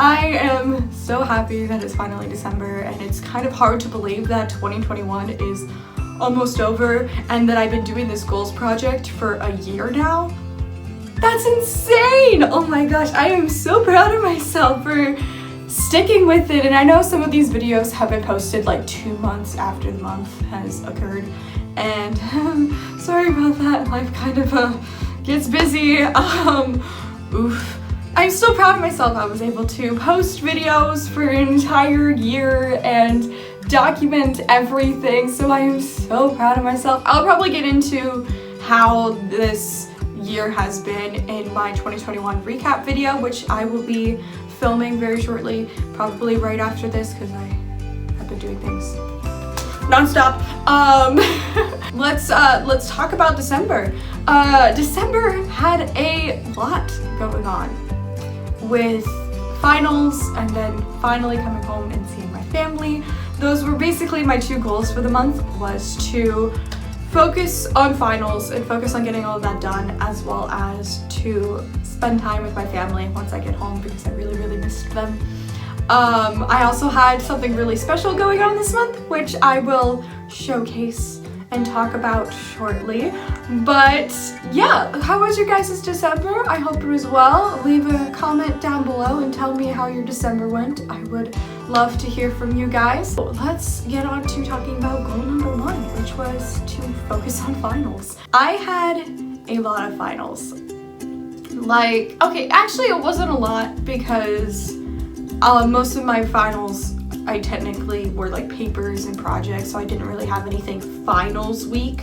I am so happy that it's finally December, and it's kind of hard to believe that 2021 is almost over and that I've been doing this goals project for a year now. That's insane! Oh my gosh, I am so proud of myself for sticking with it. And I know some of these videos have been posted like 2 months after the month has occurred, and sorry about that. Life kind of gets busy. Oof. I'm still proud of myself. I was able to post videos for an entire year and document everything, so I am so proud of myself. I'll probably get into how this year has been in my 2021 recap video, which I will be filming very shortly, probably right after this, because I have been doing things non-stop. Let's talk about December. December had a lot going on with finals and then finally coming home and seeing my family. Those were basically my 2 goals for the month, was to focus on finals and focus on getting all of that done, as well as to spend time with my family once I get home, because I really, really missed them. I also had something really special going on this month, which I will showcase and talk about shortly. But yeah, how was your guys' December? I hope it was well. Leave a comment down below and tell me how your December went. I would love to hear from you guys. Let's get on to talking about goal number 1, which was to focus on finals. I had a lot of finals. Okay, actually it wasn't a lot, because most of my finals I technically were like papers and projects, so I didn't really have anything finals week.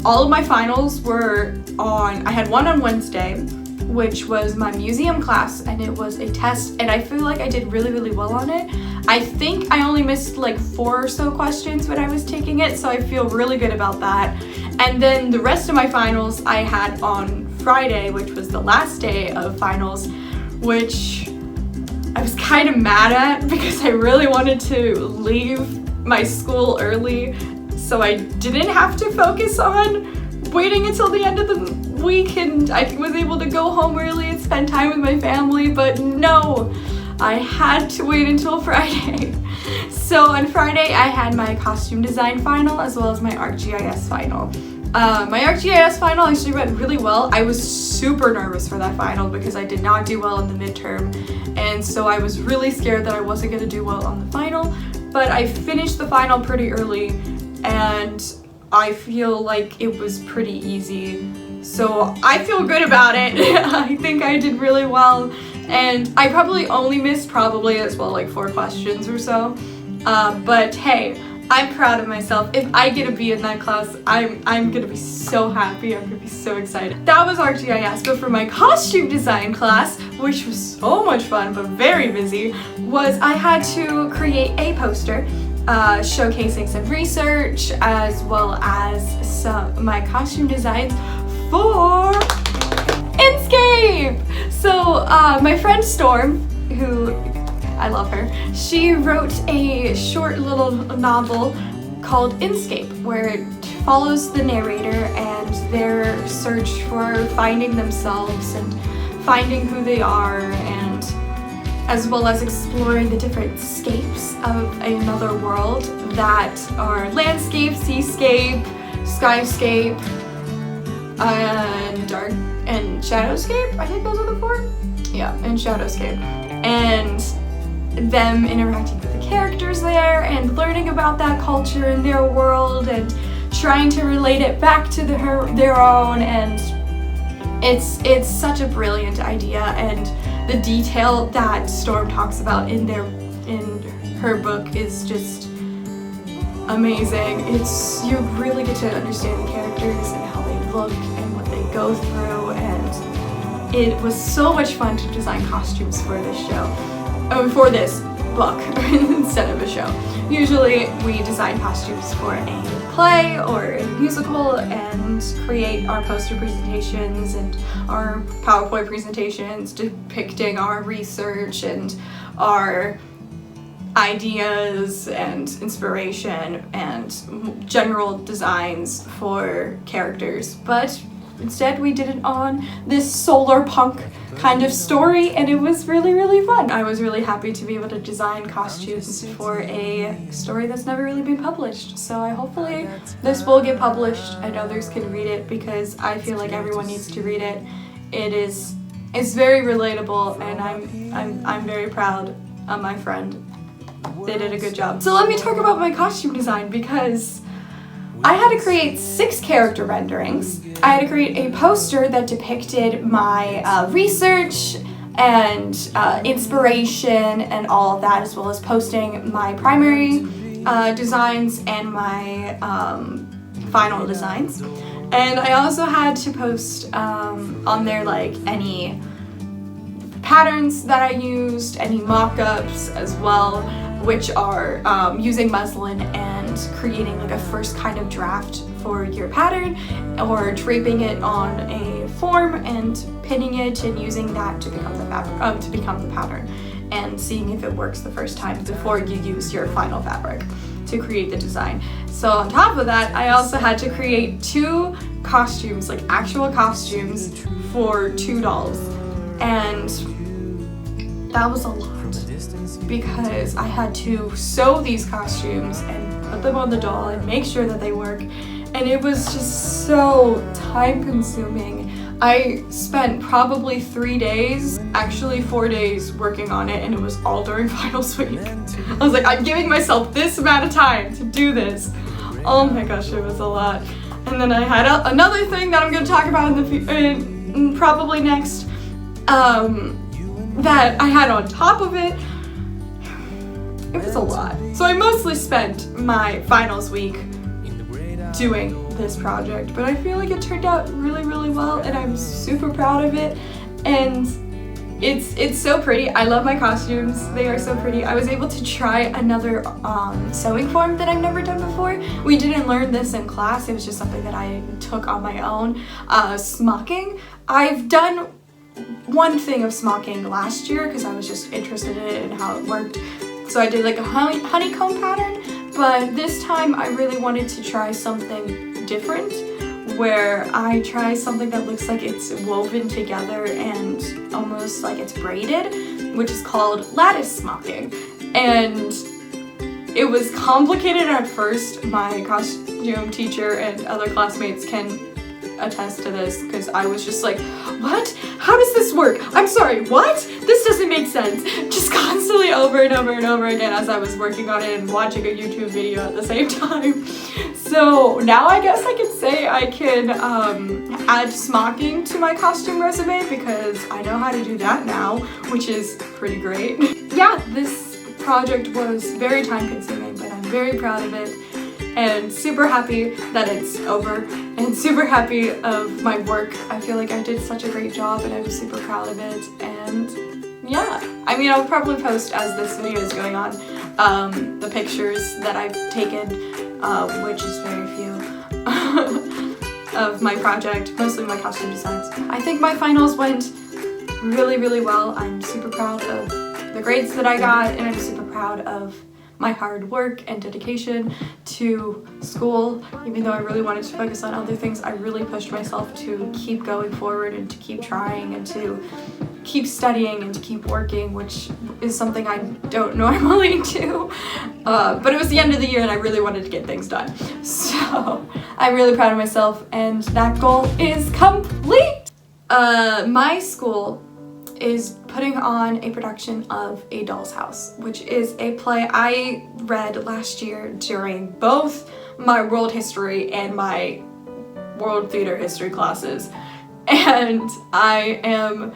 All of my finals were I had one on Wednesday, which was my museum class, and it was a test, and I feel like I did really, really well on it. I think I only missed like 4 or so questions when I was taking it, so I feel really good about that. And then the rest of my finals I had on Friday, which was the last day of finals, which I was kind of mad at, because I really wanted to leave my school early so I didn't have to focus on waiting until the end of the week, and I was able to go home early and spend time with my family. But no, I had to wait until Friday. So on Friday I had my costume design final as well as my ArcGIS final. My ArcGIS final actually went really well. I was super nervous for that final because I did not do well in the midterm, and so I was really scared that I wasn't going to do well on the final, but I finished the final pretty early and I feel like it was pretty easy, so I feel good about it. I think I did really well, and I probably only missed as well like 4 questions or so, but hey, I'm proud of myself. If I get a B in that class, I'm gonna be so happy. I'm gonna be so excited. That was ArcGIS, but for my costume design class, which was so much fun but very busy, was I had to create a poster showcasing some research as well as my costume designs for Inkscape. So my friend Storm, who I love her, she wrote a short little novel called Inkscape, where it follows the narrator and their search for finding themselves and finding who they are, and as well as exploring the different scapes of another world that are landscape, seascape, skyscape, and dark and shadowscape. I think those are the 4. Yeah, and shadowscape. And them interacting with the characters there and learning about that culture and their world and trying to relate it back to their own, and it's such a brilliant idea, and the detail that Storm talks about in her book is just amazing. You really get to understand the characters and how they look and what they go through, and it was so much fun to design costumes for this show. For this book instead of a show. Usually we design costumes for a play or a musical and create our poster presentations and our PowerPoint presentations depicting our research and our ideas and inspiration and general designs for characters. But instead we did it on this solar punk kind of story, and it was really, really fun. I was really happy to be able to design costumes for a story that's never really been published. So hopefully this will get published and others can read it, because I feel like everyone needs to read it. It's very relatable, and I'm very proud of my friend. They did a good job. So let me talk about my costume design, because I had to create 6 character renderings. I had to create a poster that depicted my research and inspiration and all of that, as well as posting my primary designs and my final designs. And I also had to post on there like any patterns that I used, any mock-ups as well, which are using muslin and creating like a first kind of draft for your pattern, or draping it on a form and pinning it and using that to become the fabric, to become the pattern, and seeing if it works the first time before you use your final fabric to create the design. So on top of that, I also had to create 2 costumes, like actual costumes, for 2 dolls, and that was a lot, because I had to sew these costumes and put them on the doll and make sure that they work, and it was just so time consuming. I spent probably 3 days, actually 4 days, working on it, and it was all during finals week. I was like, I'm giving myself this amount of time to do this. Oh my gosh, it was a lot. And then I had another thing that I'm going to talk about in probably next, that I had on top of it. It was a lot. So I mostly spent my finals week doing this project, but I feel like it turned out really, really well, and I'm super proud of it. And it's so pretty. I love my costumes. They are so pretty. I was able to try another sewing form that I've never done before. We didn't learn this in class. It was just something that I took on my own. Smocking. I've done one thing of smocking last year because I was just interested in it and how it worked. So I did like a honeycomb pattern, but this time I really wanted to try something different, where I try something that looks like it's woven together and almost like it's braided, which is called Lattice Smocking. And it was complicated at first. My costume teacher and other classmates can attest to this, because I was just like, what? How does this work? I'm sorry, what? This doesn't make sense. Just constantly over and over and over again as I was working on it and watching a YouTube video at the same time. So now I guess I can say I can add smocking to my costume resume, because I know how to do that now, which is pretty great. Yeah, this project was very time consuming, but I'm very proud of it. And super happy that it's over, and super happy of my work. I feel like I did such a great job, and I'm super proud of it. And yeah, I mean, I'll probably post as this video is going on the pictures that I've taken, which is very few, of my project, mostly my costume designs. I think my finals went really, really well. I'm super proud of the grades that I got, and I'm super proud of my hard work and dedication to school. Even though I really wanted to focus on other things, I really pushed myself to keep going forward and to keep trying and to keep studying and to keep working, which is something I don't normally do. But it was the end of the year and I really wanted to get things done. So I'm really proud of myself, and that goal is complete. My school is putting on a production of A Doll's House, which is a play I read last year during both my world history and my world theater history classes. And I am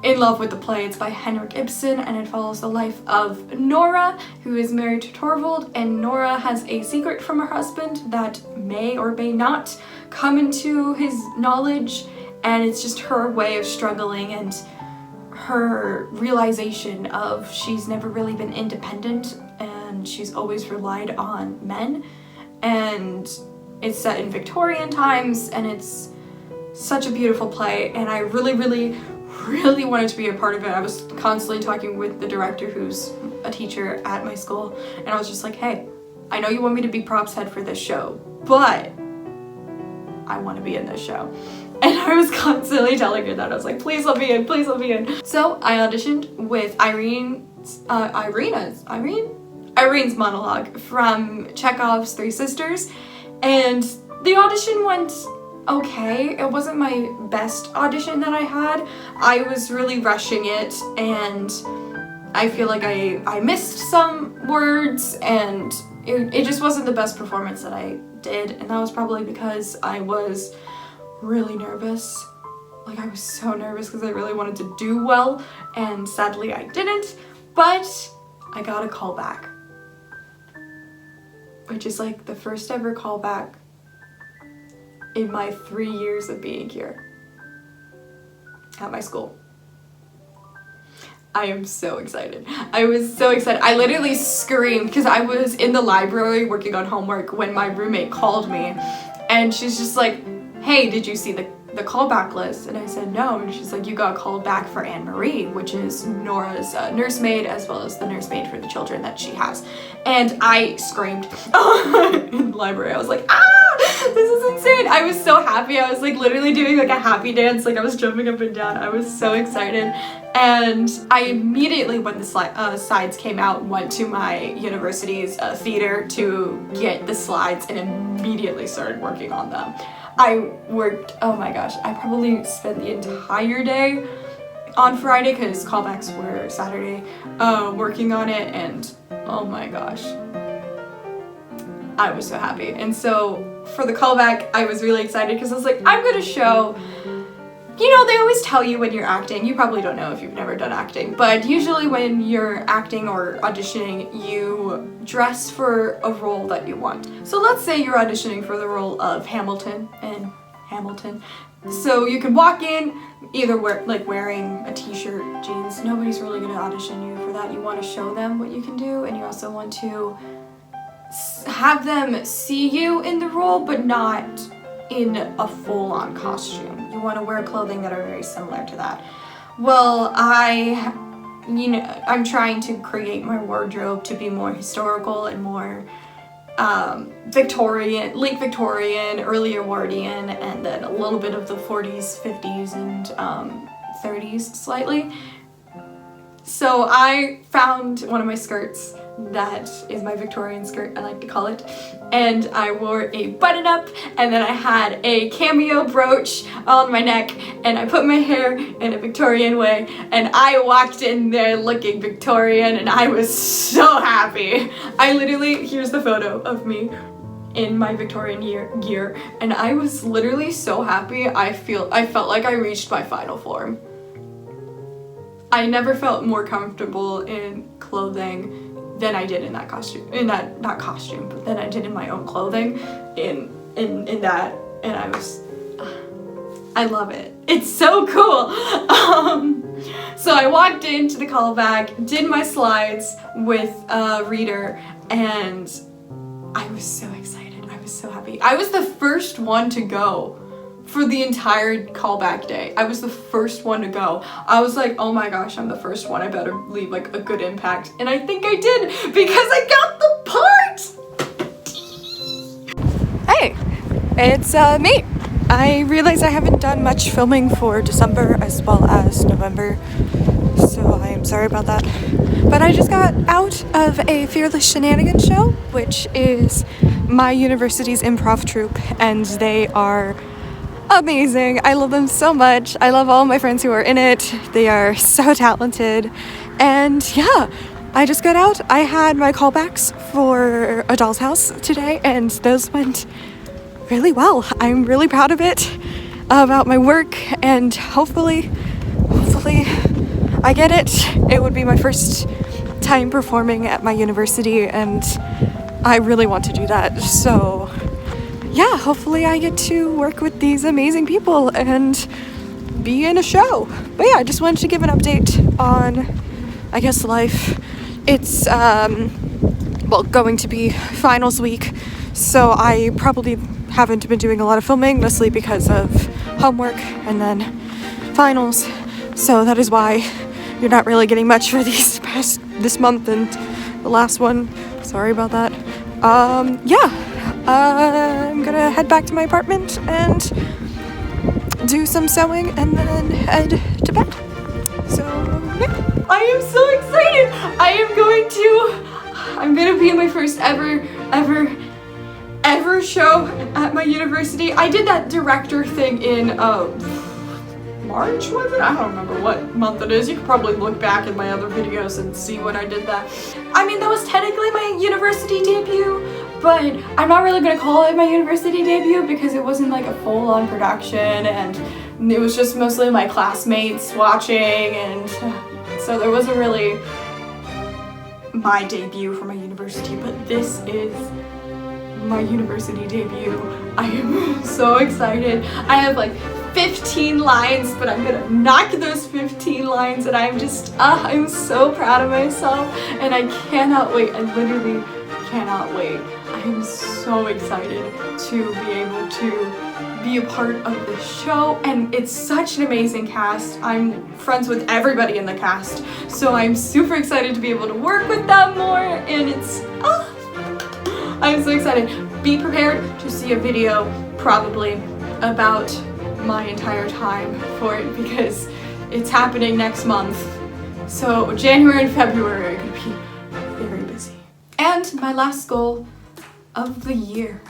in love with the play. It's by Henrik Ibsen, and it follows the life of Nora, who is married to Torvald, and Nora has a secret from her husband that may or may not come into his knowledge, and it's just her way of struggling and her realization of she's never really been independent and she's always relied on men. And it's set in Victorian times, and it's such a beautiful play, and I really wanted to be a part of it. I was constantly talking with the director, who's a teacher at my school, and I was just like, hey, I know you want me to be props head for this show, but I want to be in this show. And I was constantly telling her that. I was like, please let me in, please let me in. So I auditioned with Irene's monologue from Chekhov's Three Sisters, and the audition went okay. It wasn't my best audition that I had. I was really rushing it, and I feel like I missed some words, and it just wasn't the best performance that I did, and that was probably because I was really nervous. Like, I was so nervous because I really wanted to do well, and sadly I didn't, but I got a call back, which is like the first ever callback in my 3 years of being here at my school. I am so excited. I was so excited. I literally screamed because I was in the library working on homework when my roommate called me, and she's just like, hey, did you see the callback list? And I said no, and she's like, you got called back for Anne Marie, which is Nora's nursemaid, as well as the nursemaid for the children that she has. And I screamed in the library. I was like, ah, this is insane. I was so happy. I was like literally doing like a happy dance. Like, I was jumping up and down. I was so excited. And I immediately, when the sides came out, went to my university's theater to get the slides and immediately started working on them. I worked, oh my gosh, I probably spent the entire day on Friday, because callbacks were Saturday, working on it, and oh my gosh, I was so happy. And so for the callback, I was really excited because I was like, I'm gonna show, you know, they always tell you when you're acting, you probably don't know if you've never done acting, but usually when you're acting or auditioning, you dress for a role that you want. So let's say you're auditioning for the role of Hamilton in Hamilton. So you can walk in, either wearing a t-shirt, jeans. Nobody's really gonna audition you for that. You want to show them what you can do, and you also want to have them see you in the role, but not in a full-on costume. You want to wear clothing that are very similar to that. Well, I'm trying to create my wardrobe to be more historical and more Victorian, late Victorian, early Edwardian, and then a little bit of the 40s, 50s, and 30s slightly. So I found one of my skirts that is my Victorian skirt, I like to call it, and I wore a button-up, and then I had a cameo brooch on my neck, and I put my hair in a Victorian way, and I walked in there looking Victorian, and I was so happy. I literally, here's the photo of me in my Victorian gear, and I was literally so happy. I felt like I reached my final form. I never felt more comfortable in clothing than I did in that costume, not costume, but than I did in my own clothing in that, and I love it. It's so cool. So I walked into the callback, did my slides with a reader, and I was so excited. I was so happy. I was the first one to go for the entire callback day. I was the first one to go. I was like, oh my gosh, I'm the first one. I better leave like a good impact. And I think I did, because I got the part! Hey, it's me. I realize I haven't done much filming for December as well as November, so I am sorry about that. But I just got out of a Fearless Shenanigans show, which is my university's improv troupe, and they are amazing. I love them so much. I love all my friends who are in it. They are so talented. And yeah, I just got out. I had my callbacks for A Doll's House today, and those went really well. I'm really proud of it, about my work, and hopefully I get it. It would be my first time performing at my university, and I really want to do that. So yeah, hopefully I get to work with these amazing people and be in a show. But yeah, I just wanted to give an update on, I guess, life. It's, going to be finals week, so I probably haven't been doing a lot of filming, mostly because of homework and then finals. So that is why you're not really getting much for this month and the last one. Sorry about that. I'm gonna head back to my apartment and do some sewing, and then head to bed. So, yeah. I am so excited! I'm gonna be in my first ever show at my university. I did that director thing in, March, was it? I don't remember what month it is. You could probably look back at my other videos and see when I did that. I mean, that was technically my university debut, but I'm not really gonna call it my university debut because it wasn't like a full-on production, and it was just mostly my classmates watching, and so there wasn't really my debut for my university, but this is my university debut. I am so excited. I have like 15 lines, but I'm gonna knock those 15 lines, and I'm just, I'm so proud of myself, and I cannot wait. I literally cannot wait. I am so excited to be able to be a part of the show, and it's such an amazing cast. I'm friends with everybody in the cast, so I'm super excited to be able to work with them more, and it's, I'm so excited. Be prepared to see a video probably about my entire time for it because it's happening next month. So January and February are gonna be very busy. And my last goal of the year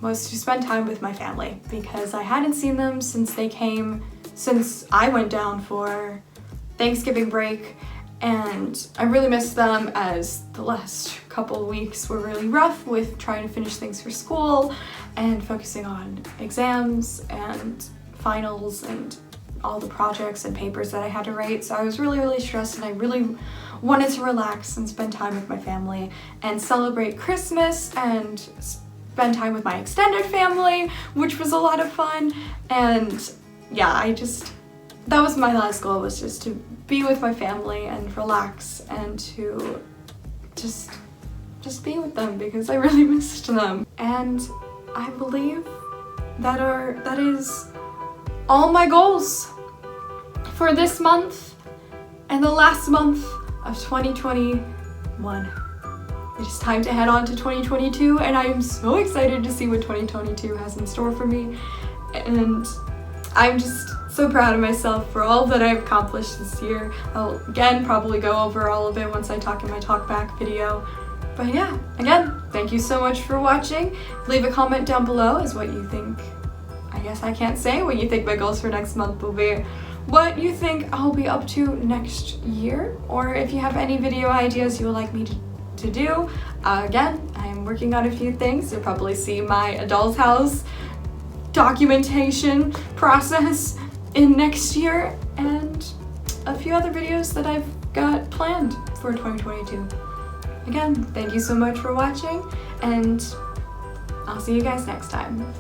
was to spend time with my family because I hadn't seen them since I went down for Thanksgiving break, and I really missed them as the last couple of weeks were really rough with trying to finish things for school and focusing on exams and finals and all the projects and papers that I had to write. So I was really stressed, and I really wanted to relax and spend time with my family and celebrate Christmas and spend time with my extended family, which was a lot of fun. And yeah, that was my last goal, was just to be with my family and relax and to just be with them because I really missed them. And I believe that is all my goals for this month and the last month of 2021. It is time to head on to 2022, and I am so excited to see what 2022 has in store for me. And I'm just so proud of myself for all that I've accomplished this year. I'll again probably go over all of it once I talk in my talk back video. But yeah, again, thank you so much for watching. Leave a comment down below as what you think. I guess I can't say what you think my goals for next month will be. What you think I'll be up to next year, or if you have any video ideas you would like me to do. Again, I am working on a few things. You'll probably see my adult house documentation process in next year, and a few other videos that I've got planned for 2022. Again, thank you so much for watching, and I'll see you guys next time.